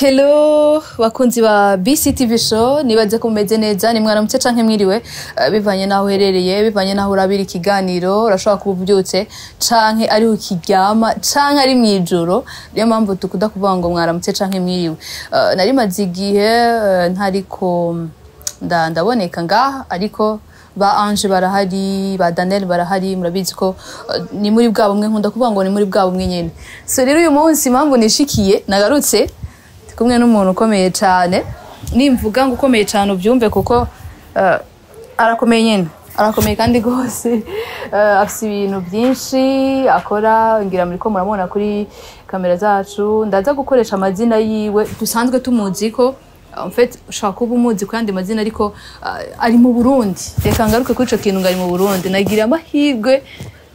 Hello bakunzi ba BCTV show nibaze ko mumeze neza ni mwana mutse canke mwiriwe bivanye naho herereye bivanye naho urabira ikiganiro urashobora kubuvyutse canke ari ukiryama canke ari mwijoro niyo mpamvu tukuda kuvuga ngo mwana mutse canke mwiriwe nari maze igihe ntariko ndaboneka ngaha ariko ba Ange barahari ba Daniel barahari murabizi ko ni muri bwabo mwe nkunda kuvuga ngo ni muri bwabo mwe nyene so rero uyu munsi impamvu nishikiye nagarutse kumwe n'umuntu ukomeye cyane nimvuga ngo ukomeye cyane ubyumve kuko arakomeye nyene arakomeye kandi gose afite ibintu byinshi akora ngira muri ko murabona kuri kamera zacu ndaza gukoresha amazina yiwe dusanzwe tumuzi ko en fait ushaka kuba umuzi kandi amazina ariko ari mu Burundi reka ngaruke kuri ico kintu ngari mu Burundi nagira amahirwe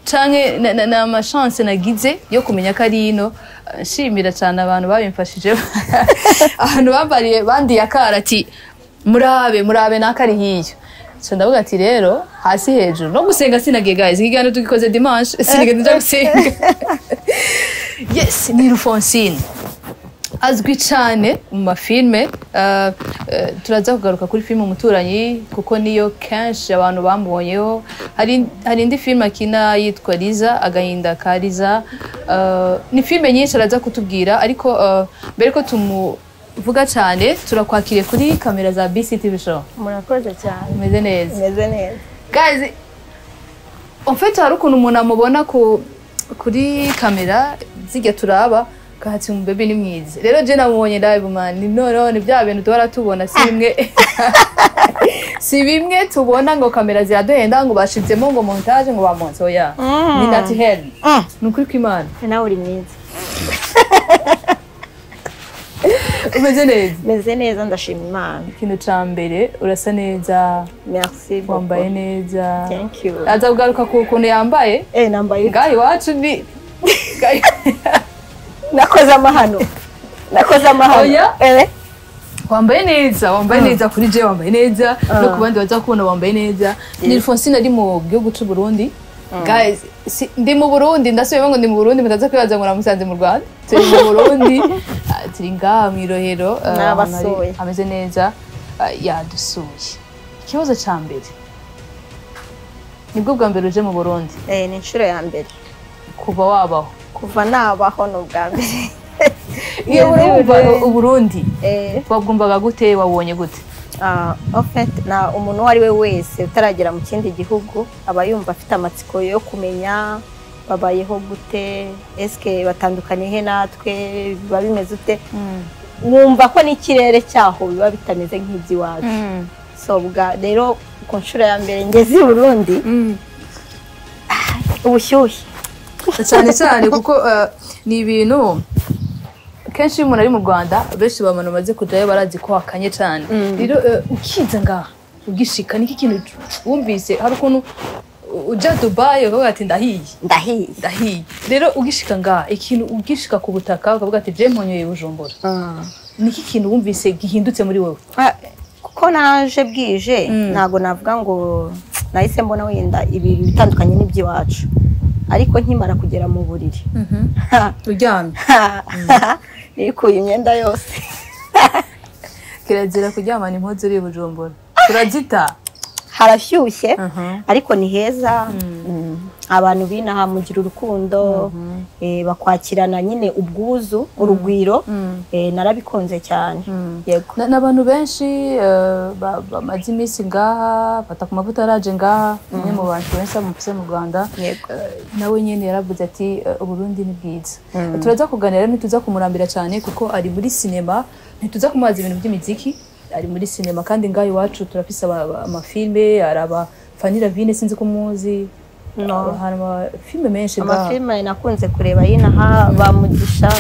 canke na ma chance nagize yo kumenya ko ari ino nshimira cyane abantu babimfashije abantu bambariye bandi yakarati murabe nakari hiyo so ndavuga ati rero hasi hejuru no gusenga sinagiye guys igihano tugikoze dimanche sinigeze gusenga yes ni Rufonsine azwi cyane mu mafilme turaza kugaruka kuri filme umuturanyi kuko niyo kenshi abantu bambonyeho hari indi filme akina yitwa Liza agahinda kariza ni filme nyinshi araza kutubwira ariko mbere ko tumuvuga cyane turakwakiriye kuri kamera za BCTV show murakoze cyane meze neza guys en fait hari ukuntu umuntu amubona kuri kamera zijya turaba kahati mu bebe ni mwiza rero je namubonye live man ni bya bintu duhora tubona si bimwe tubona ngo kamera ziraduhenda ngo bashizemo ngo montage ngo bamonse oya ni nati hell nukuri kw'Imana nawe uri mwiza meze neza ndashima Imana ikintu ca mbere urasa neza merci wambaye neza thank you aza kugaruka ku kuntu yambaye nambaye gayi wacu ni nakoze amahano wambaye neza kuri je wambaye neza no kubandi baza kubona wambaye neza ni Rufonsine ari mu gihugu cy'u Burundi guys ndi mu Burundi ndasubiye ngo ndi mu Burundi mutaza kwibaza ngo namusanze mu Rwanda turi mu Burundi turi ngaha mwirohero ameze neza yadusuye ikibazo ca mbere nibwo bwa mbere uje mu Burundi ni inshuro ya mbere kuva nabaho no bwa mbere iyo wumva Burundi wabwumvaga gute wabonye gute en fait na umuntu wari we wese utaragera mu kindi gihugu aba yumva afite amatsiko yo kumenya babayeho gute eske batandukanye he natwe biba bimeze ute wumva ko n'ikirere cyaho biba bitameze nk'iby'iwacu so bwa rero ku nshuro ya mbere ngeze i Burundi ubushyuhe cyane kuko ni ibintu kenshi umuntu ari mu Rwanda benshi bamano maze kujayo barazi ko hakanye cyane rero ukiza ngaha ugishika niki kintu wumvise hari ukuntu uja Dubai ukavuga ati ndahiye rero ugishika ngaha ikintu ugishika ku butaka ukavuga ati je mponyoye Bujumbura niki kintu wumvise gihindutse muri wowe kuko naje bwije ntago navuga ngo nahise mbona wenda ibintu bitandukanye n'iby'iwacu ariko nkimara kugera mu buriri uryamye nikuye imyenda yose kirazira kuryamana impuzu uri Bujumbura turazita harashyushye ariko ni heza abantu binaha mugira urukundo bakwakirana nyine ubwuzu urugwiro narabikunze cyane yego n'abantu benshi bamaze iminsi ngaha fata ku mavuta araje ngaha umwe mu bantu benshi bamufise mu Rwanda nawe nyene yaravuze ati Burundi ni bwiza turaza kuganira ntituza kumurambira cyane kuko ari muri cinema ntituza kumaza ibintu by'imiziki ari muri cinema kandi ngaho iwacu turafise amafilme araba Fanira Vine sinzi ko muzi hano filme menshi amafilme nakunze kureba yinaha bamugisha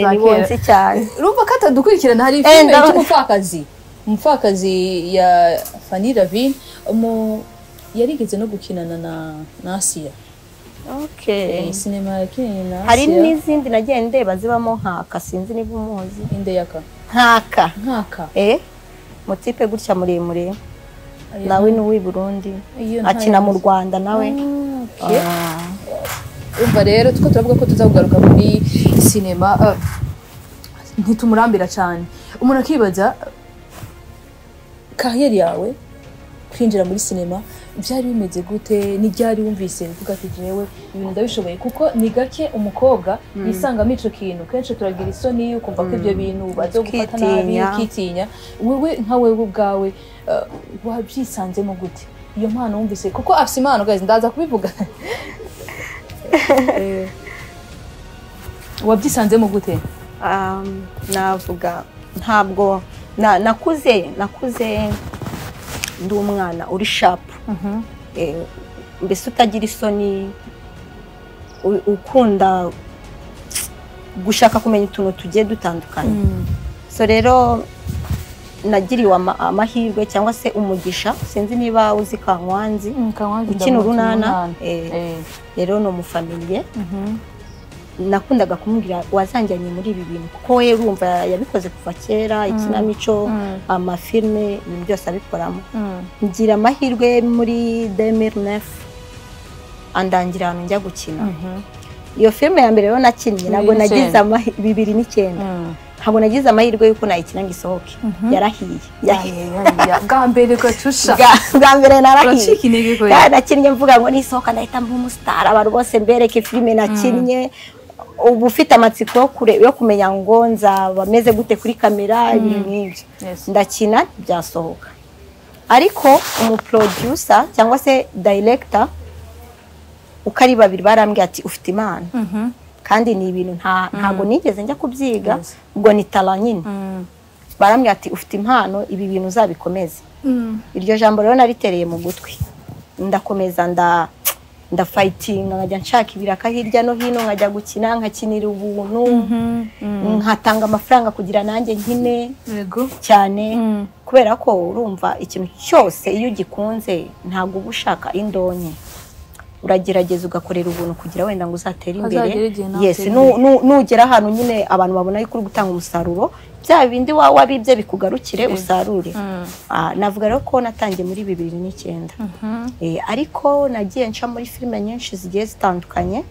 zakera cyane rumva katadukurikirana hari filme umupfakazi ya Fanira Vine yarigeze no gukinana na Asia cinema kinini na hari n'izindi nagiye ndeba zibamo nkaka sinzi niba umuzi inde yaka nkaka mutipe gutya muremure nawe ni uwi Burundi akina mu Rwanda nawe umva rero tuko turavuga ko tuzagugaruka muri cinema ntitumurambira cyane umuntu akibaza kariyeri yawe kwinjira muri sinema byari bimeze gute ni ryari wumvise uvuga ati jewe ibintu ndabishoboye kuko ni gake umukobwa yisangamo ico kintu kenshi turagira isoni ukumva ko ibyo bintu bazo gufata nabi ukitinya wewe nka wewe ubwawe wabyisanzemo gute iyo mpano wumvise kuko afise impano guys ndaza kubivuga wabyisanzemo gute navuga ntabwo nakuze ndi umwana uri sharp mbese utagira isoni ukunda gushaka kumenya utuntu tugiye dutandukanye so rero nagiriwe amahirwe cyangwa se umugisha sinzi niba uzi Kankwanzi ukina urunana rero no mufamiliye nakundaga kumubwira wazanjyanye muri ibi bintu kuko we urumva yabikoze kuva kera ikinamico amafilme ibintu byose abikoramo ngira amahirwe muri 2009 andangira ahantu njya gukina iyo filme ya mbere rero nakinnye ntabwo nagize 2009 ntabwo nagize amahirwe yuko nayikina ngo isohoke yarahiye bwa mbere gacusha bwa mbere narahiye nakinnye mvuga ngo nisohoka ndahita mba umustar abantu bose mbereke filme nakinnye ubu ufite amatsiko yo kumenya ngo nzaba meze gute kuri kamera ibintu nk'ibyo ndakina byasohoka ariko umuproducer cyangwa se director uko ari babiri barambwiye ati ufite impano kandi ni ibintu ntago nigeze njya kubyiga ubwo ni talent nyine barambwiye ati ufite impano ibi bintu uzabikomeze iryo jambo rero naritereye mu gutwi ndakomeza ndafighting nkajya nshaka ibiraka hirya no hino nkajya gukina nkakinira ubuntu nkatanga amafaranga kugira nanjye nkine cyane kubera ko urumva ikintu cyose iyo ugikunze ntago uba ushaka indonye uragerageza ugakorera ubuntu kugira wenda ngo uzatere imbere yes nugera ahantu nyine abantu babona yuko uri gutanga umusaruro bya bindi wabibye bikugarukire usarure navuga rero ko natangiye muri 2009 ariko nagiye nca muri filime nyinshi zigiye zitandukanye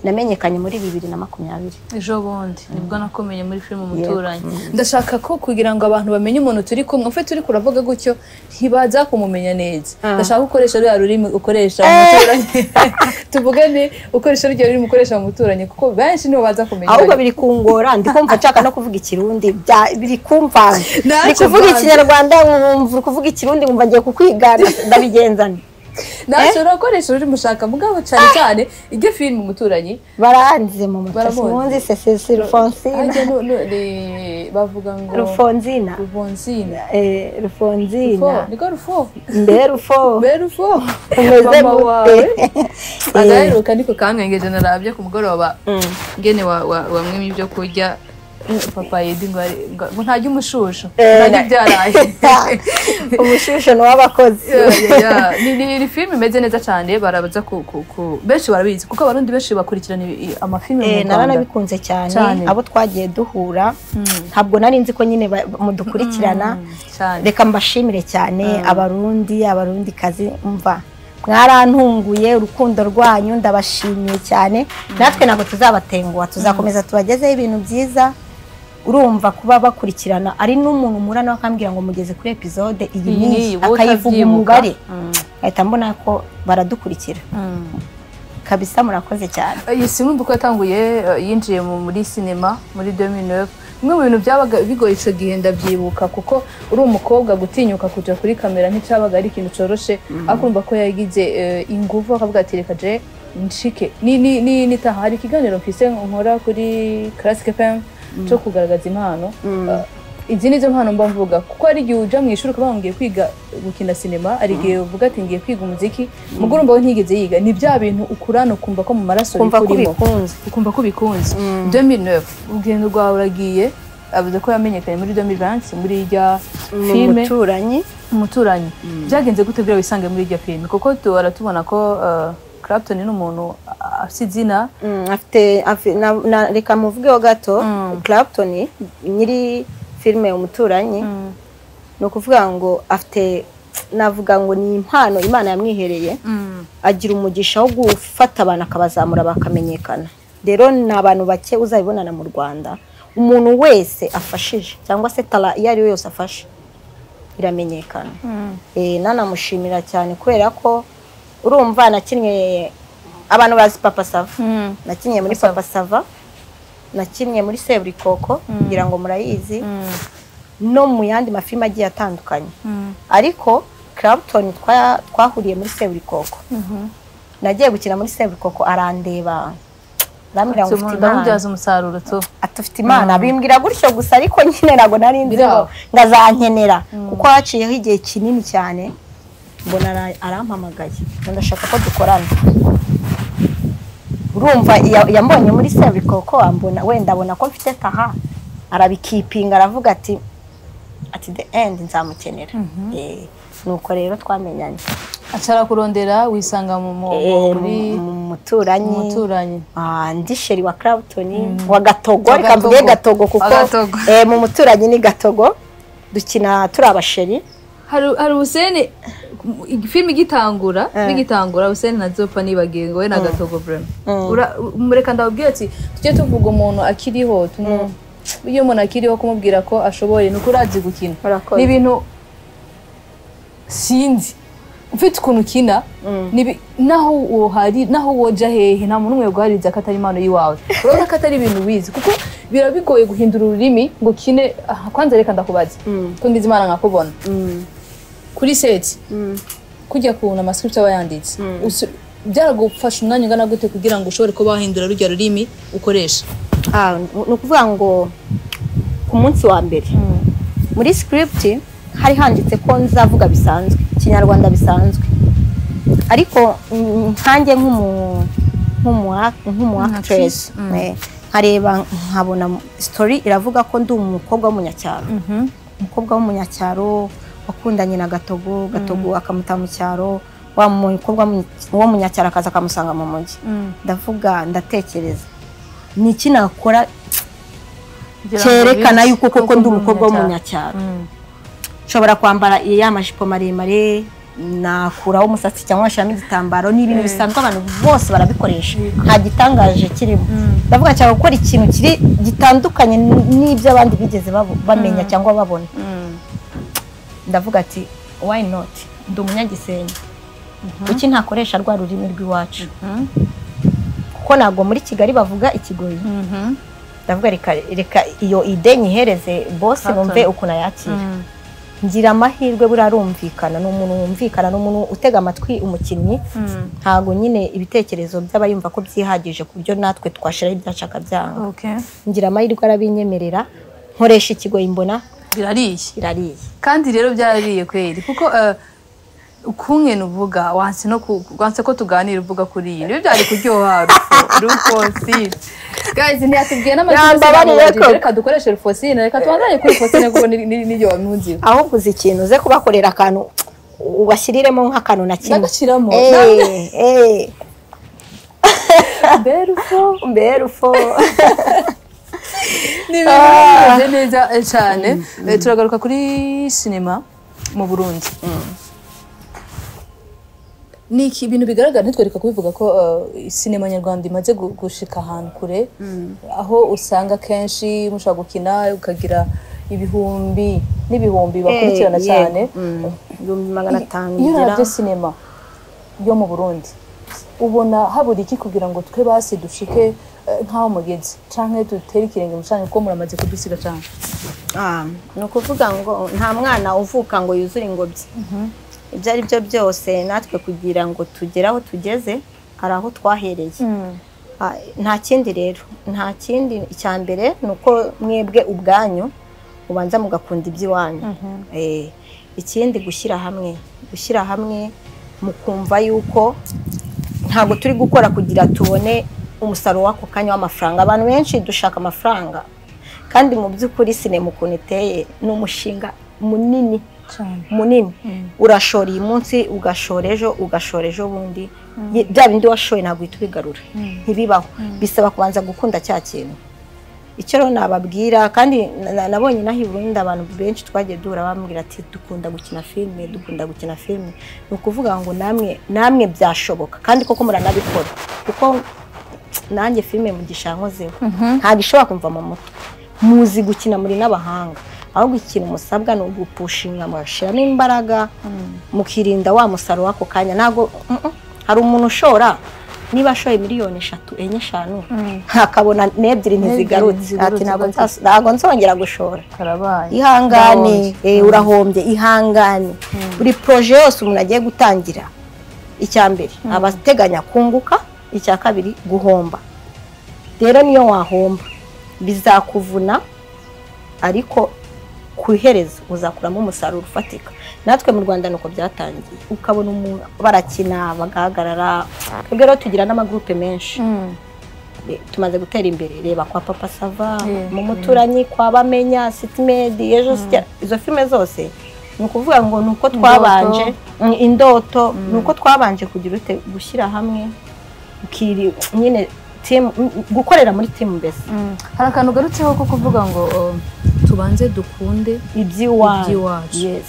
namenyekanye muri 2020 ejo bundi nibwo nakomenye muri filime umuturanyi ndashaka ko kugira ngo abantu bamenye umuntu turi kumwe ufite turi kuravuga gutyo ntibaza kumumenya neza ndashaka ukoresha rya rurimi ukoresha umuturanyi tuvugane ukoresha rya rurimi ukoresha umuturanyi kuko benshi nibo baza kumenya ahubwo biri kungora ndikumva nshaka no kuvuga ikirundi biri kumva ni kuvuga ikinyarwanda nkumva kuvuga ikirundi nkumva ngiye kukwigana ndabigenzana nashobora gukoresha ururimi ushaka mugabo cyane cyane iryo filime umuturanyi barangize mu mutwe munzi c'est Rufonsina bavuga ngo Rufonsina niko rufo Berufo mama wawe agaheruka niko kamwengeje narabye ku mugoroba ngene wamwe ibyo kurya papa yedi ngo ntajya umushusho ntajya byaraye umushusho no wabakozi ni filime imeze neza cyane barabaza benshi barabizi kuko abarundi benshi bakurikirana amafilime mu Rwanda naranabikunze cyane abo twagiye duhura ntabwo nari nzi ko nyine mudukurikirana reka mbashimire cyane abarundi kazi umva mwarantunguye urukundo rwanyu ndabashimiye cyane natwe ntabwo tuzabatenguha tuzakomeza tubagezeho ibintu byiza urumva kuba bakurikirana ari n'umuntu murana akambwira ngo mugeze kuri episode iyi ni akayivuga umubare ahita mbona ko baradukurikira kabisa murakoze cyane yesi numva ko yatanguye yinjiye muri sinema muri 2009 bimwe mu bintu byabaga bigoye ico gihe ndabyibuka kuko uri umukobwa gutinyuka kuja kuri kamera nticabaga ari ikintu coroshe akumva ko yagize ingufu akavuga ati reka je nshike ni tahari ikiganiro mfise nkora kuri Classic FM cyo kugaragaza impano izi nizo mpano mba mvuga kuko ari gihe uja mu ishuri ukaba ngiye kwiga gukina sinema ari gihe uvuga ati ngiye kwiga umuziki muguru mbaho ntigeze yiga ni bya bintu ukurana ukumva ko mu maraso bikurimo ukumva ko bikunze 2009 ugendo rwawe uragiye avuze ko yamenyekanye muri 2020 muri irya filme umuturanyi byagenze gute byo wisange muri irya filme kuko tubaratubona ko Clapton ni umuntu afite izina afite reka muvugeho gato Clapton nyiri filme umuturanyi no kuvuga ngo afite navuga ngo ni impano Imana yamwihereye agira umugisha wo gufata abantu akabazamura bakamenyekana rero ni abantu bake uzabibonana mu Rwanda umuntu wese afashije cyangwa se tara iyo ari we yose afashe iramenyekana. Nanamushimira cyane kubera ko urumva nakinnye abantu bazi Papa Sava, nakinnye muri Papa Sava, nakinnye muri Seburikoko kugira ngo murayizi, no mu yandi mafilime agiye atandukanye, ariko Clapton twahuriye muri Seburikoko, nagiye gukina muri Seburikoko arandeba Ramira ngo ufite imana ndamubyaza umusaruro tu atufite imana bimbwira gutyo gusa, ariko nyine nago nari nzi ngazankenera kuko haciyeho igihe kinini cyane, mbona arampamagaye ndashaka ko dukorana. Urumva yambonye muri Seburikoko ambona wenda abona ko mfite taha, arabikipinga aravuga ati at the end nzamukenera. Nuko rero twamenyanye, acara kurondera wisanga muri muturanyi ndi sheri wa Clapton wa Gatogo, reka mvuge Gatogo kuko mu muturanyi ni Gatogo, dukina turi abasheri. hari Hussein filime igitangura Hussein ntazopfa nibagiye ngo we na Gatogo vraiment mureka ndababwiye ati tujye tuvuga umuntu akiriho iyo umuntu akiriho kumubwira ko ashoboye nuko urazi gukina ni ibintu sinzi ufite ukuntu kina naho wohari naho woja hehe nta muntu umwe guhariza katari impano yiwawe, urabona ko atari ibintu wizi kuko birabigoye guhindura ururimi ngo kine. Kwanza reka ndakubaza ko ngize imana nkakubona kuri set kujya kubona amascript aba yanditse, byaragufasha umwanya ungana gute kugira ngo ushobore ko bahindura rujya rurimi ukoresha? Ni ukuvuga ngo ku munsi wa mbere muri script hari handitse ko nzavuga bisanzwe Kinyarwanda bisanzwe, ariko nkanjye nk'umu actress nkareba nkabona story iravuga ko ndi umukobwa w'umunyacyaro, umukobwa w'umunyacyaro wakundanye na Gatogo, Gatogo akamuta mu cyaro, wa mukobwa w'umunyacyaro akaza akamusanga mu mujyi. Ndavuga ndatekereza ni iki nakora cyerekana yuko koko ndi umukobwa w'umunyacyaro. Nshobora kwambara ya majipo maremare, nakuraho umusatsi cyangwa nshiramo igitambaro, ni ibintu bisanzwe abantu bose barabikoresha, nta gitangaje kirimo. Ndavuga cyangwa gukora ikintu kiri gitandukanye n'ibyo abandi bigeze bamenya cyangwa babona. Ndavuga ati why not, ndi umunyagisenyi, kuki ntakoresha rwa rurimi rw'iwacu kuko ntabwo muri Kigali bavuga Ikigoyi. Ndavuga reka iyo ide nyihereze boss numve ukuntu yakira. Ngira amahirwe burarumvikana, n'umuntu wumvikana, n'umuntu utega amatwi umukinnyi, ntago nyine ibitekerezo by'abayumva ko byihagije ku buryo natwe twashira ibyashaka byanga. Ngira amahirwe arabinyemerera, nkoresha Ikigoyi mbona birariye kandi rero byarariye kweri kuko ukunge nuvuga wanse ko tuganira uvuga kuri iyi niyo byari kuryoha rufosine. Guys ntiyatubwiye n'amazina reka dukoreshe rufosine, reka tubanzanye kuri rufosine kuko niyo wamunzi ahubwo uzi ikintu uze kubakorera akantu ubashyiriremo nk'akantu na kimwe ndagashiramo berufo ni neza cyane. Turagaruka kuri sinema mu Burundi. Ni ibintu bigaragara ntitwereka kubivuga ko sinema nyarwanda imaze gushika ahantu kure, aho usanga kenshi mushaka gukina ukagira ibihumbi n'ibihumbi bakurikirana cyane, 500 iyo uravye sinema yo mu Burundi ubona habura iki kugira ngo twe basi dushike nkaho mugeze canke dutere ikirenge mushanye ko muramaze kudusiga cyane? No kuvuga ngo nta mwana uvuka ngo yuzure ingobyi. Ibyo ari byo byose natwe kugira ngo tugere aho tugeze hari aho twahereye. Nta kindi rero, nta kindi icyambere nuko mwebwe ubwanyu ubanza mugakunda iby'iwanyu. Ikindi gushyira hamwe mukumva yuko ntago turi gukora kugira tubone umusaruro wako kanya w'amafaranga. Abantu benshi dushaka amafaranga kandi mu by'ukuri sinema ukuntu iteye n'umushinga munini urashora uyu munsi ugashora ejo bundi bya bindi washoye ntabwo uhita ubigarura, ntibibaho, bisaba kubanza gukunda cya kintu. Icyo rero nababwira kandi nabonye naho Burundi abantu benshi twagiye duhura bambwira ati dukunda gukina filime. Ni ukuvuga ngo namwe byashoboka kandi koko muranabikora kuko nanjye filime mu gishankozeho ntabwo ishobora kumva mu mutwe muzi gukina muri n'abahanga ahubwo ikintu musabwa ni ugupushinga mugashiramo imbaraga mukirinda wa musaruro wako kanya ntago hari umuntu ushora niba ashoye miliyoni 3 enye 5 hakabona n'ebyiri ntizigarutse ati ntago nzongera gushora karabaye ihangane urahombye ihangane buri projet yose umuntu agiye gutangira icyambere abateganya kunguka icya kabiri guhomba rero niyo wahomba bizakuvuna ariko kuhereza uzakuramo umusaruro ufatika natwe mu Rwanda nuko byatangiye ukabona umuntu barakina bagahagarara rero tugira n'amagroupe menshi tumaze gutera imbere reba kwa Papa Sava mu muturanyi kwa Bamenya Citmed ejo izo filme zose nukuvuga ngo nuko twabanje indoto nuko twabanje kugira ute gushyira hamwe ukiri nyine team gukorera muri team mbese hari akantu garutseho ko kuvuga ngo tubanze dukunde ibyiwacu yes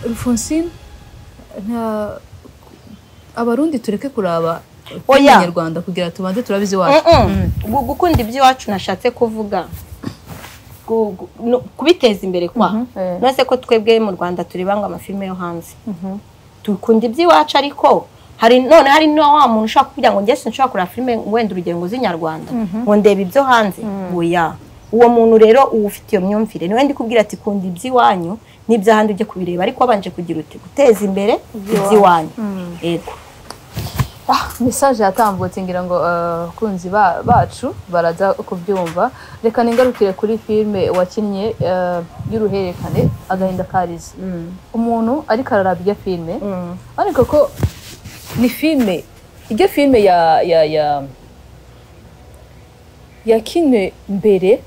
Alphonsine nta abarundi tureke kuraba Abanyarwanda kugira tubanze turabizi wacu gukunda ibyiwacu nashatse kuvuga kubiteza imbere kwa nase ko twebwe mu Rwanda turi banga amafilme yo hanze tukunda ibyiwacu ariko hari no wa muntu ushaka kugira ngo njye sinshaka kura filme wenda urugero ngo z'inyarwanda ngo ndebe ibyo hanze oya uwo muntu rero ufite iyo myumvire ni wendi kubwira ati kunda ibyiwanyu n'ibyahandi ujye kubireba ariko abanje kugira uti guteza imbere ibyiwanyu yego message yatambutse ngira ngo kunzi bacu baraza kubyumva reka ningarukire kuri filme wakinnye y'uruherekane agahinda karize umuntu ariko ararabya filme ariko ko ni filme ige filme ya kine mbere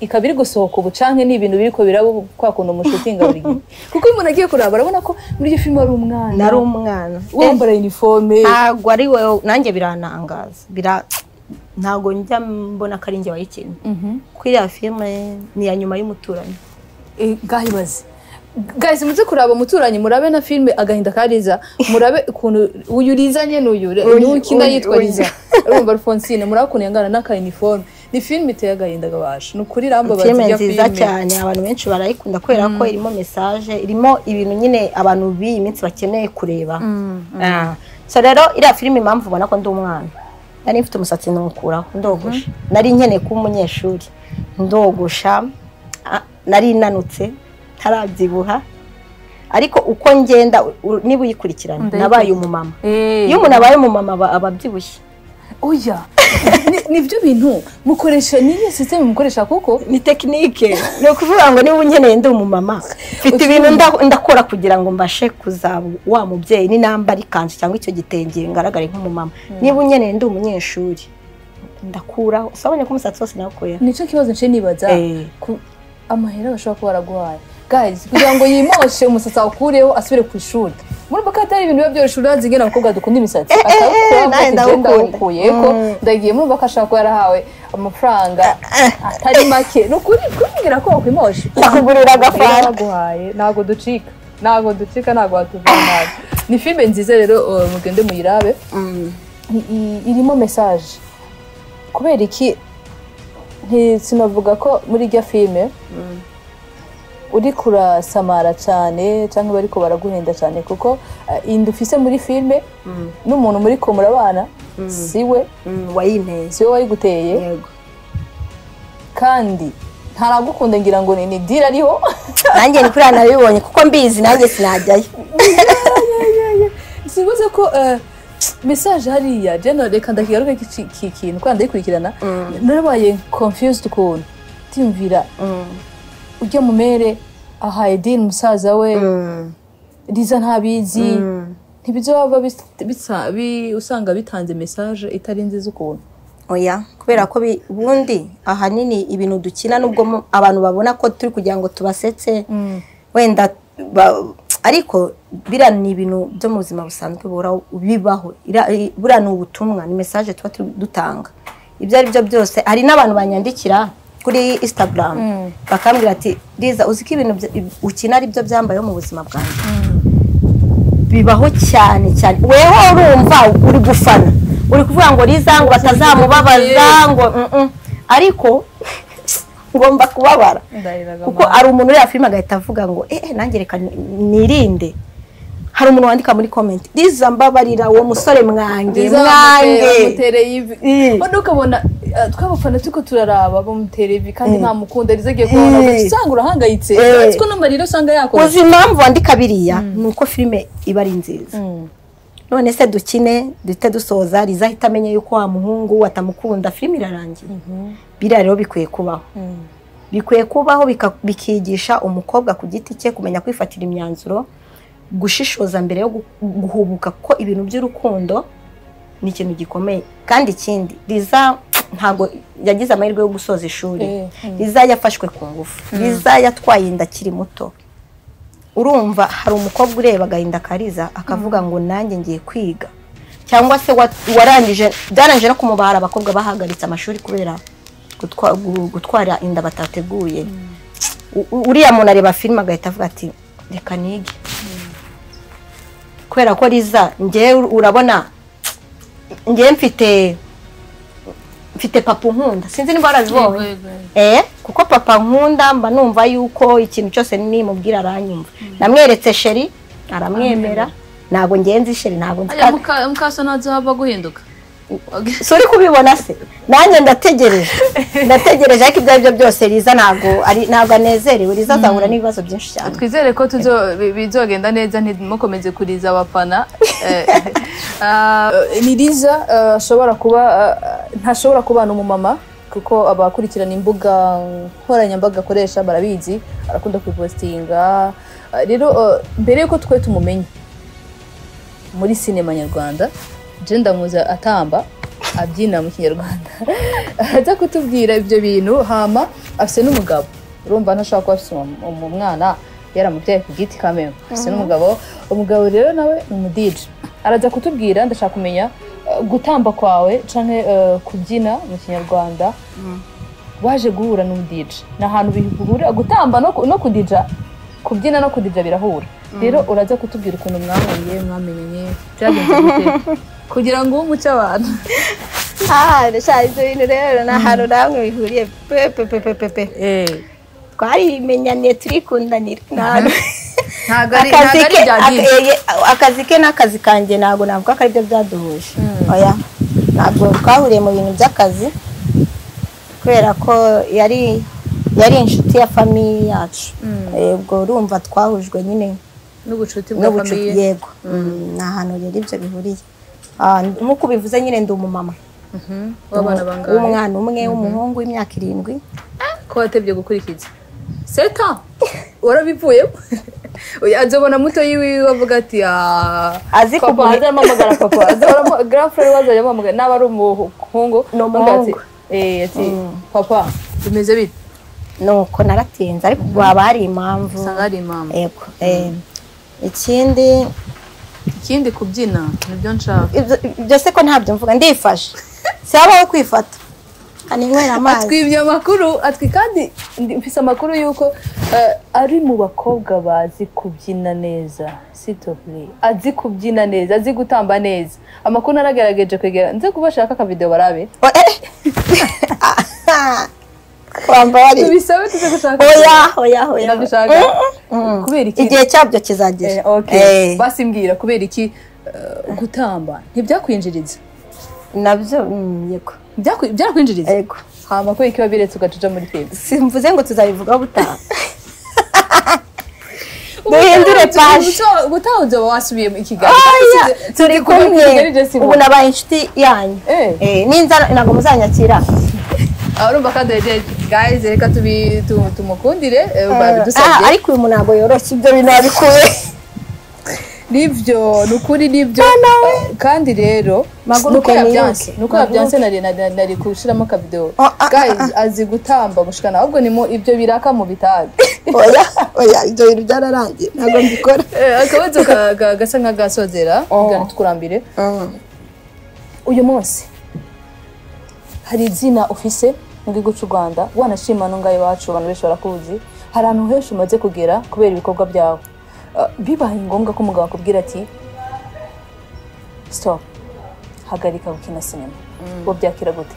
ikabiri gusohoka ubucanke ni ibintu biriko birabo kwakunda umushutinga buri gihe kuko umuntu agiye kuraba arabona ko muri iyo filme ari umwana nari umwana wambara uniforme ntago ari wewe nanjye biranangaza ntago njya mbona ko ari njye wayikinnye kuri ya filme ni ya nyuma y'umuturanyi gahibaze guys muze kuraba umuturanyi murabe na filme agahinda kariza murabe ukuntu uyurizanye n'ukina yitwa Riza urumva Alphonsine murakunye ngana n'aka uniforme ni filme iteye agahinda gabasha nukuri ramba bazijya filme cyane abantu benshi barayikunda kwera ko irimo message irimo ibintu nyine abantu biyi iminsi bakeneye kureba so rero iriya filme impamvu ubona ko ndi umwana nari mfite umusatsi n'ukuraho ndogosha nari nkeneye kuba umunyeshuri ndogosha nari nanutse tarabyibuha ariko uko ngenda niba uyikurikirana nabaye umumama iyo umuntu abaye umumama ababyibushye oya nibyo bintu mukoresha niyo system mukoresha kuko ni technique no kuvuga ngo niba unkeneye ndi umumama mfite ibintu ndakora kugira ngo mbashe kuzaba wa mubyeyi ni namba rikanze cyangwa icyo gitenge ngaragare nk'umumama niba unkeneye ndi umunyeshuri ndakura usabonye ko umusatsi wose nakoye nico kibazo nce nibaza amahera bashobora kuba baraguhaye guys kugira ngo yimoshe umusatsi akureho asubire ku ishuri muri bakata ari ibintu byoroshye urazi ngena abakobwa dukunda imisatsi akakuyeko ndagiye muri bakashaka ko yarahawe amafaranga atari make nukuri kugira ko kwimoshe nakugurira agafara baguhaye nago ducika nago watuvana ni filme nziza rero mugende muyirabe irimo message kubera iki sinavuga ko muri irya filme uri kurasamara cyane cyangwa bariko baraguhenda cyane kuko indufise muri filme n'umuntu muri ko murabana siwe wayiguteye yego kandi ntaragukunda ngira ngo ni dira ariho nanjye ni kuri anabibonye kuko mbizi nanjye sinajyayo sibuze ko message hariya jeno reka ndakigaruka ikintu kandi ndayikurikirana narabaye confused ukuntu timvira ujya mu mere ahaye din musaza we Riza ntabizi ntibizobaba usanga bitanze message itari nziza ukuntu oya kubera ko ubundi ahanini ibintu dukina nubwo abantu babona ko turi kugira ngo tubasetse wenda ariko bira ni ibintu byo mu buzima busanzwe bibaho bura ni ubutumwa ni message tuba dutanga ibyo ari byo byose hari n'abantu banyandikira kuri Instagram bakambwira ati Riza uziko ibintu ukina ari byo byambayeho mu buzima bwanjye bibaho cyane cyane weho urumva uri gufana uri kuvuga ngo Riza ngo batazamubabaza ngo ariko ngomba kubabara Ndahiraga kuko ari umuntu ureba filime agahita avuga ngo nanjye reka nirinde. Hari umuntu wandika muri comment Liza mbabarira uwo musore mwange mutereye ivi bone ukabona twabafana tuko turaraba bamutereye ivi kandi nta mukunda Liza agiye kubona usanga urahangayitse ariko n'amarira usanga yakora. Uzi impamvu wandika biriya nuko filime iba ari nziza. None se dukine duhite dusoza Liza ahita amenye yuko wa muhungu atamukunda filime irarangiye. Biriya rero bikwiye kubaho. Bikwiye kubaho bikigisha umukobwa ku giti cye kumenya kwifatira imyanzuro, gushishoza mbere yo guhubuka ko ibintu by'urukundo ni ikintu gikomeye. Kandi ikindi Liza ntago yagize amahirwe yo gusoza ishuri. Liza yafashwe ku ngufu. Liza yatwaye inda kiri muto. Urumva hari umukobwa ureba agahinda kariza akavuga ngo nanjye ngiye kwiga, cyangwa se byarangije no kumubahara abakobwa bahagaritse amashuri kubera gutwara inda batateguye. Uriya muntu areba filime agahita avuga ati reka nige. Kubera ko Liza ngiye urabona ngiye mfite papa nkunda, sinzi niba arabibonye. Kuko papa nkunda mba numva yuko ikintu cyose nimubwira aranyumva. Namweretse sheri aramwemera, ntago ngenzi sheri ntago nzi. Mukasa nazo haba guhinduka. Sori kubibona se nanjye ndategereje ariko ibyo byose Liza ntago anezerewe. Liza azahura n'ibibazo byinshi cyane. Twizere ko bizogenda neza ntimukomeze kuriza abafana. Ni Liza ashobora kuba ntashobora kubana umumama kuko abakurikirana imbuga nkoranyambaga akoresha barabizi, arakunda kwipostinga. Rero mbere yuko twe tumumenye muri sinema nyarwanda, je ndamuza atamba abyina mu Kinyarwanda aza kutubwira ibyo bintu. Hama afise n'umugabo, urumva ntashaka ko afise umwana yaramuteye ku giti kamera. Afise n'umugabo, umugabo rero nawe ni DJ. Araza kutubwira, ndashaka kumenya gutamba kwawe canke kubyina mu Kinyarwanda waje guhura n'umudije. Na hantu bihura gutamba no kudija, kubyina no kudija birahura. Rero uraza kutubwira ukuntu mwamenye byagenze gute kugira ngo umuce abantu. Ndashaka ibyo bintu rero na hano namwe bihuriye pepe. Twarimenyaniye turikundanira. Akazi ke n'akazi kanjye ntabwo navuga ko ari byo byaduhuje. Oya, ntabwo twahuriye mu bintu by'akazi kubera ko yari inshuti ya famiye yacu. Ubwo urumva twahujwe nyine n'ubucuti bwa famiye. Yego, nta hantu rero ibyo bihuriye. Nk'uko bivuze nyine ndi umumama w'abana bangahe? Umwana umwe w'umuhungu w'imyaka 7. Ko watebye gukurikiza seta warabivuye. Azobona muto yiwe avuga ati azi kubaza mamagara papa. Azobona girlfriend wazajya mamagara naba ari umuhungu n'umuhungu. Ati papa bimeze bite? Nuko naratinze ariko baba hari impamvu. Sanga ari impamvu. Yego. Ikindi kubyina nibyo nshaka. Ibyo se ko ntabyo mvuga ndifashe. Siyabaho kwifata. Kaninywera amazi. Atwibye amakuru, kandi mfise amakuru yuko ari mu bakobwa bazi kubyina neza. Sitopli. Azi kubyina neza, azi gutamba neza. Amakuru naragerageje kwegera nze kubashaka ka video barabe. Kwambari. Tubisabe tuze gushaka. Oya. Nabishaka. Kubera iki? Igihe cyabyo kizagera. Okay. Basi mbwira kubera iki gutamba ntibyakwinjiriza? Nabyo yego. Byakwinjiriza? Yego. Hama ko ikiba biretse ugacuja muri film. Simvuze ngo tuzabivuga butaha. Duhindure page. Gutahuze wasubiye mu Kigali. Turi kumwe. Ubu nabaye inshuti yanyu. Ninza nago muzanyakira. Urumva kandi guys reka tumukundire babidusabye. Ariko uyu munago yoroshye ibyo bintu abikuye. Nivyo nukuri nivyo kandi rero nuko yabyanse nari kushiramo ka video. Guys azi gutamba gushikana ahubwo nimo ibyo biraka mu bitaga. Oya ibyo bintu byararangiye ntago mbikora. Akabazo gasa nka gasozera ngani tukurambire. Uyu munsi hari izina office mu gihugu cy'u Rwanda wanashima no ngaye wacu abantu benshi barakuzi. Hari ahantu henshi umaze kugera kubera ibikorwa byawe. Bibaye ngombwa ko umugabo akubwira ati stop hagarika gukina sinema. Bo byakira gute?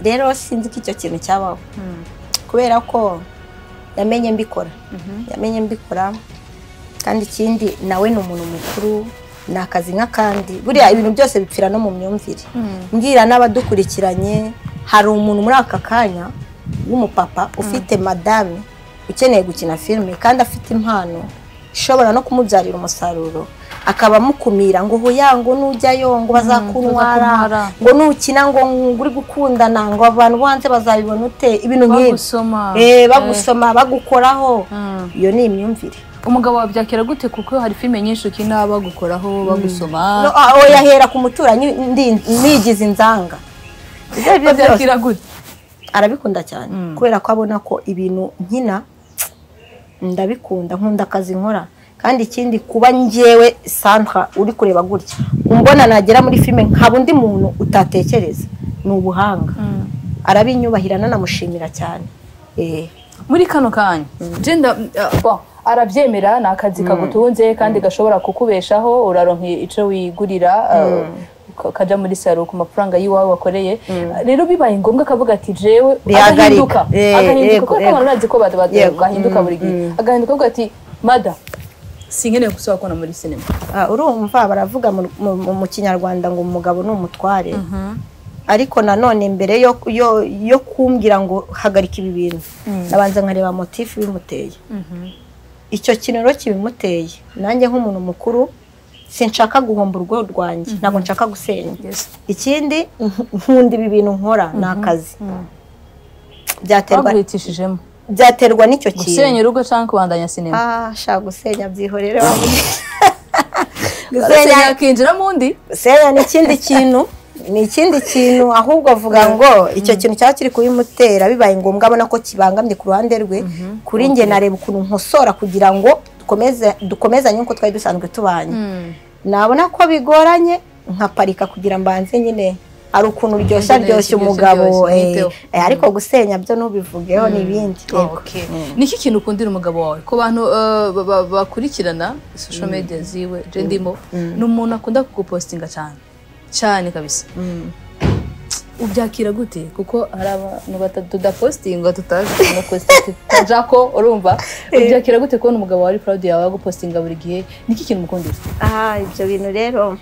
rero sinzi ko icyo kintu cyabaho kubera ko yamenye mbikora kandi ikindi nawe ni umuntu mukuru ni akazi nk'akandi buriya ibintu byose bipfira no mu myumvire mbwira n'abadukurikiranye hari umuntu muri aka kanya w'umupapa ufite madame ukeneye gukina filime kandi afite impano ishobora no kumubyarira umusaruro akaba mukumira ngo hoya ngo nujyayo ngo bazakunwara ngo nukina ngo uri gukundana ngo abantu banze bazabibona ute ibintu nk'ibi bagusoma bagukoraho iyo ni imyumvire umugabo wabyakira gute kuko hari filime nyinshi ukina bagukoraho bagusoma yahera ku muturanyi nigize inzanga ibyo byakira gute arabikunda cyane kubera ko abona ko ibintu nkina ndabikunda nkunda akazi nkora kandi ikindi kuba njyewe Sandra uri kureba gutya umbona nagera muri filime nkaba undi muntu utatekereza ni ubuhanga arabinyubahira nanamushimira cyane muri kano kanya arabyemera ni akazi kagutunze kandi gashobora kukubeshaho uraronka ico wigurira kaja muri saro ku mafaranga yiwawe wakoreye rero bibaye ngombwa kavuga ati jewe agahinduka kuko abantu bazi ko bagahinduka buri gihe agahinduka avuga ati mada sinkeneye gusaba kona muri cinema urumva baravuga mu kinyarwanda ngo umugabo ni umutware ariko nanone mbere yo kumbwira ngo hagarika ibi bintu nabanza nkareba motif bimuteye icyo kintu rero kibimuteye nanjye nk'umuntu mukuru sinshaka guhomba urwo rwanjye ntabwo nshaka gusenya ikindi nkunda ibi bintu nkora ni akazi byaterwa n'icyo kintu gusenya urugo cyangwa kubandanya sinema shaka gusenya byihorere gusenya kinjira mundi gusenya ni ikindi kintu ahubwo avuga ngo icyo kintu cyaba kiri kubimutera bibaye ngombwa abona ko kibangamye ku ruhande rwe kuri njye nareba ukuntu nkosora kugira ngo dukomezanye nk'uko twari dusanzwe tubanye nabona ko bigoranye nkaparika kugira mbanze nyine ari ukuntu ryoshya umugabo ariko gusenya byo nubivugeho n'ibindi niki kintu ukundira umugabo wawe ko bantu bakurikirana social media ziwe je ndimo n'umuntu akunda kugupostinga cyane kabisa ubyakira gute kuko hari abantu batadudapostinga tutaja ko urumva ubyakira gute kubona umugabo wawe ari proud yawe agupostinga buri gihe niki kintu mukundira ibyo bintu rero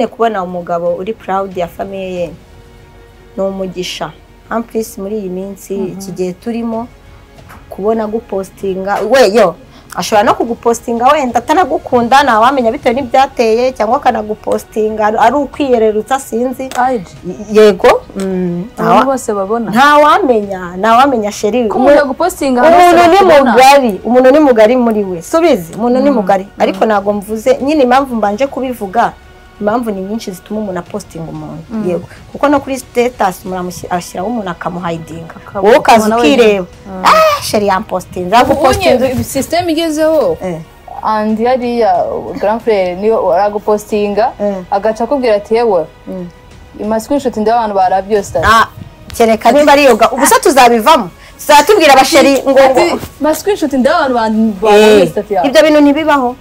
kubona umugabo uri proud ya famille ye no umugisha amplis muri iyi minsi iki gihe turimo kubona gupostinga weyo ashobora no kugupostinga wenda atanagukunda nawe wamenya bitewe n'ibyateye cyangwa akanagupostinga ari ukwiyererutsa sinzi yego abantu bose babona ntawamenya sheri umuntu ni mugari muri we subizi umuntu ni mugari ariko nago mvuze nyine impamvu mbanje kubivuga impamvu ni nyinshi zituma umuntu apostinga umuntu yego kuko no kuri status ashyiraho umuntu akamuhidinga wowe ukaza ukireba sheri yampostinze agupostinga system igezeho and yariya grand frère niyo aragupostinga agaca kubwira ati yewe screenshot ndabantu barabyose kereka nimba ari yoga ubusa tuzabivamo zatubwira abasheri ngo screenshot ndabantu barabyose ibyo bintu ntibibaho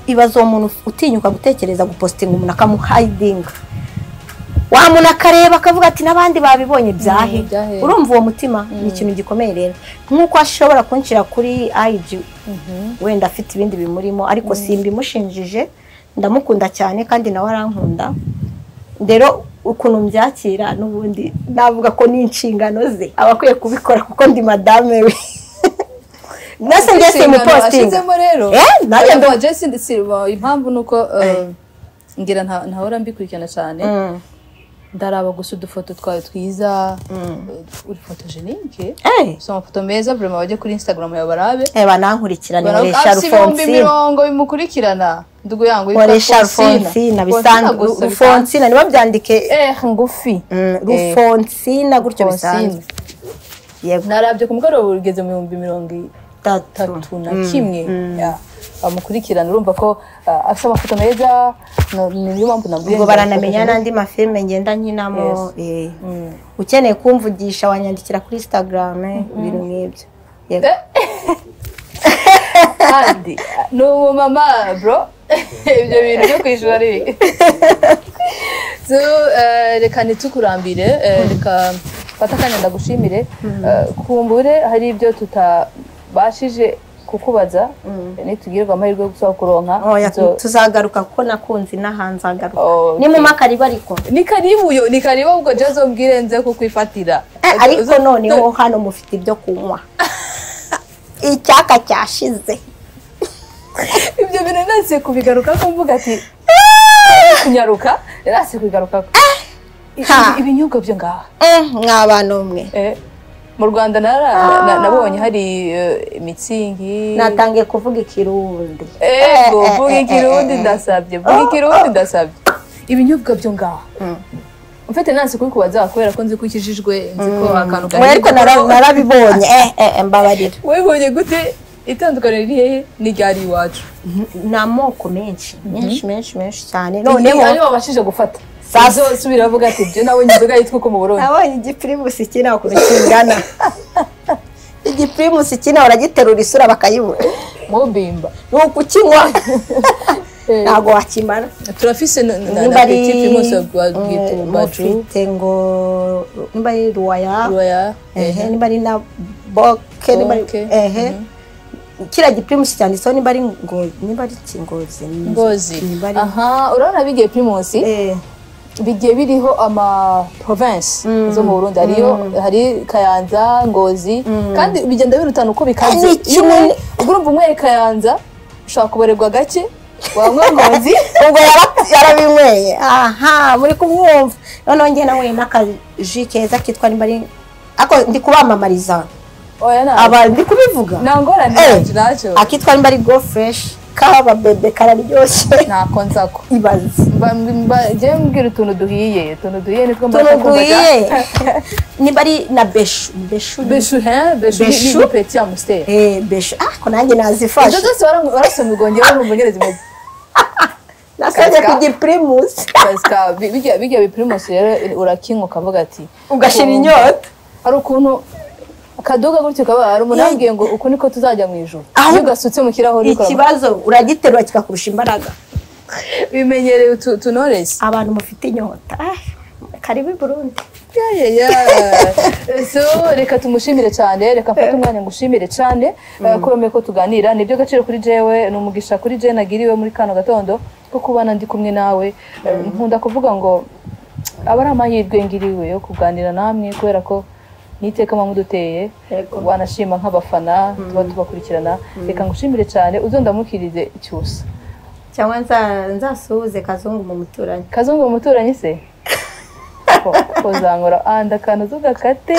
ibazo umuntu utinyuka gutekereza gupostinga umuntu akamuhidinga wa muntu akareba akavuga ati nabandi babibonye byahe urumva uwo mutima ni ikintu gikomeye rero nkuko ashobora kunshira kuri IG wenda afite ibindi bimurimo ariko simbimushinjije ndamukunda cyane kandi nawe arankunda rero ukuntu mbyakira n'ubundi navuga ko ni inshingano ze abakwiye kubikora kuko ndi madame we nase ngese mu posting nanjye ndo Jesse ndisiba impamvu nuko ngira ntahora mbikurikirana cyane ndaraba gusa udufoto twawe twiza uri photogenique so amafoto meza vraiment bajye kuri Instagram yawe barabe banankurikirana Oresha Alphonsine mirongo bimukurikirana ndugu yangu Oresha Alphonsine bisanzwe Alphonsine niba byandike ngufi Alphonsine gutyo bisanzwe yego narabye kumugoroba ugeze mu 2031 amukurikirana urumva ko afite amafoto meza niyo mpamvu nabwiye ngo baranamenya nandi mafilme ngenda nkinamo ukeneye kumvugisha wanyandikira kuri Instagram ibintu nk'ibyo kandi no mama bro ibyo bintu byo kwishura ari so reka nitukurambire reka fata kanya ndagushimire kumbure hari ibyo tutabashije kukubaza nitugirwa amahirwe yo gusaba kuronka tuzagaruka kuko nakunze nahanze agaruka ni mu makariba ariko ni karibu ubwo jazo mbwire nze kukwifatira ariko noneho hano mufite ibyo kunywa icyaka cyashize ibyo bintu nase kubigaruka ko mvuga ati kunyaruka nase kubigaruka ibinyobwa byo ngaha mwabana umwe mu Rwanda nabonye hari imitsingi natangiye kuvuga ikirundi vuga ikirundi ndasabye ibinyobwa byo ngaha mfite nase kubikubaza kubera ko nzi kukijijwe nzi ko akantu gahari ariko narabibonye mbabarira webonye gute itandukaniro riri hehe ni ryari iwacu n'amoko menshi cyane noneho ari babashije gufata sazo subira avuga ati je nabonye inzoga yitwa ko mu Burundi nabonye igiprimus kina kurikingana igiprimus kina uragiterura isura bakayibura mubimba nuko kinywa ntago wakimara turafise na petit primus bwite ngo mbari ruwaya nimbari na boke nimbari kira giprimus cyanditseho nimbari ngo nimbari ngozi aha urabona bigiye primus bigiye biriho ama province zo mu Burundi hari Kayanza Ngozi kandi bigenda birutana uko bikaze urumva umwe Kayanza ushaka kubarerwa gake wanywa Ngozi ubwo yarabinyweye muri kumwumva noneho ngiye nawe n'akaji keza kitwa nimbari ako ndi kubamamariza aba ndi kubivuga nangora naco akitwa nimbari go fresh kaba bebe kararyoshye ntako nzako ibaze je mbwira utuntu duhiye nitwo mbaye nimbari na beshu ni petit amstel beshu ko nanjye nazifashe zose warasoma igongera n'umugerezi mu nasabye kugiprimus bijya biprimus rero urakinka ukavuga ati ugashira inyota hari ukuntu kaduga gutyo kaba ari umunambwiye ngo uko niko tuzajya mu ijuru ugasutse mu kirahuri ikibazo uragiterura kikakurusha imbaraga bimenyereye tunores abantu mufite inyota karibu i Burundi so reka tumushimire cyane reka mfate umwanya ngushimire cyane kurome ko tuganira nibyo gaciro kuri jewe n'umugisha kuri je nagiriwe muri kano gatondo ko kubana ndi kumwe nawe nkunda kuvuga ngo abari amahirwe ngiriwe yo kuganira namwe kubera ko niteka mamuduteye wanashima nk'abafana tuba tubakurikirana reka ngushimire cyane uzondamukirize cyusa cyangwa nzasuhuze Kazungu mu muturanyi se ko zangora anda kantu zugakate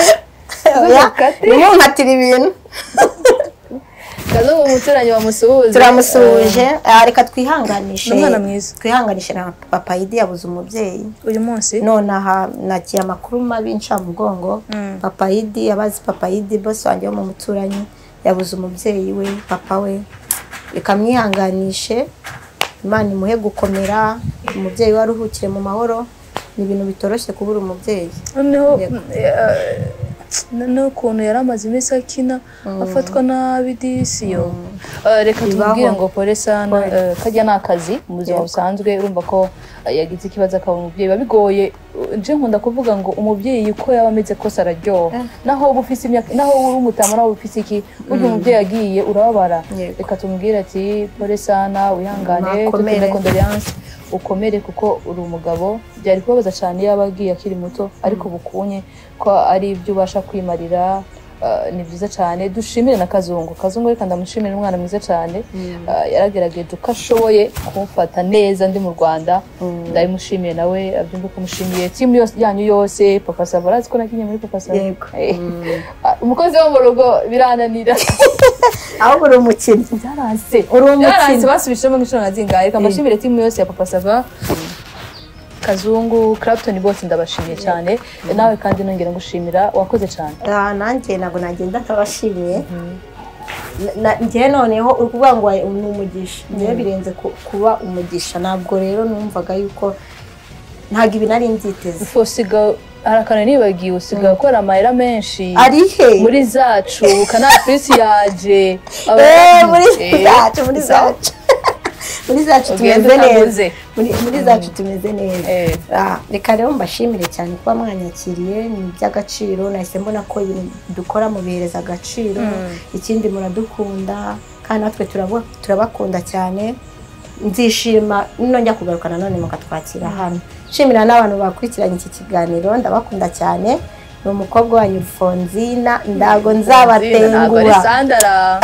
nkatira ibintu Kazungu mu muturanyi bamusuhuze turamusuhuje reka twihanganishe umwana mwiza twihanganishe na papa Idi yabuze umubyeyi uyu munsi none aha nakiye amakuru mabi ncamugongo papa Idi abazi papa Idi boss wanjye wo mu muturanyi yabuze umubyeyi we papa we reka mwihanganishe Imana imuhe gukomera umubyeyi waruhukire mu mahoro ni ibintu bitoroshye kubura umubyeyi no kuntu yaramaze imisi akina afatwa nabi disiyo reka tubwire ngo pole sana kajya nakazi mu buzima busanzwe urumva ko yagize ikibazo akaba umubyeyi babigoye je nkunda kuvuga ngo umubyeyi ko yaba ameze kose araryoha naho bufise imyaka naho uri umutama naho bufise iki buryo umubyeyi agiye urababara reka tumubwire ati pole sana wihangane tutenda condoléance ukomere kuko uri umugabo byari kubabaza cyane yabagiye akiri muto ariko bukunye ko ari ibyo ubasha kwimarira ni byiza cyane dushimire na Kazungu reka ndamushimire umwana mwiza cyane yaragerageje uko ashoboye kumfata neza ndi mu Rwanda ndayimushimiye nawe abyumva ko mushimiye team yanyu yose Papa Sava arazi ko nakinye muri Papa Sava umukozi wo mu rugo birananira aho uri umukino byaranse basubishemo nk'inshuro nazingaye reka mbashimire team yose ya Papa Sava Kazungu Clapton bose ndabashimiye cyane nawe kandi nongera ngushimira wakoze cyane nanjye nago nagenda tabashimiye ngiye noneho ukuvuga ngo ni umugisha ngiye birenze kuba umugisha ntabwo rero numvaga yuko ntago ibi nari nziteze fosiga harakana nibagiye usiga gukora amayera menshi arihe muri zacu kana Chris yaje muri zacu muri zacu tumeze neza muri zacu tumeze neza reka rero mbashimire cyane kuba mwanyakiriye ni by'agaciro nahise mbona ko ibintu dukora mu bihereza agaciro ikindi muradukunda kandi natwe turabakunda cyane nzishima nongera kugaruka nanone mukatwakira hano nshimira n'abantu bakurikiranye iki kiganiro ndabakunda cyane ni umukobwa wanyu Rufonzina ndago nzabatengura ni Sandra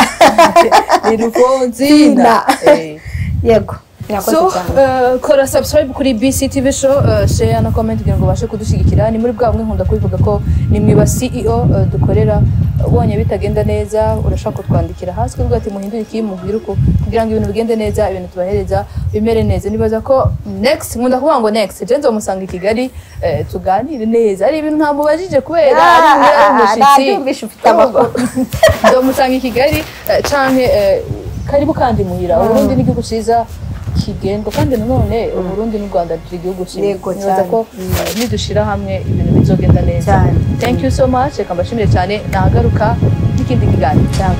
ni Rufonzina yego so kora subscribe kuri BCTV show share na comment kugira ngo bashe kudushigikira ni muri bwa bumwe nkunda kubivuga ko ni mwiba CEO dukorera ubonye bitagenda neza urashaka kutwandikira hasi kuvuga ati muhindure iki mubwire uko kugira ngo ibintu bigende neza ibintu tubahereza bimere neza nibaza ko next nkunda kuvuga ngo next je nzomusanga i Kigali tuganire neza ari ibintu ntamubajije kubera ari umushitsi nzomusanga i Kigali canke karibu kandi muhira uburundi n'igihugu ciza kigendo kandi nanone uburundi n'u Rwanda turi igihugu kimwe nibaza ko nidushira hamwe ibintu bizogenda neza thank you so much reka mbashimire cyane nahagaruka n'ikindi kiganiro ciao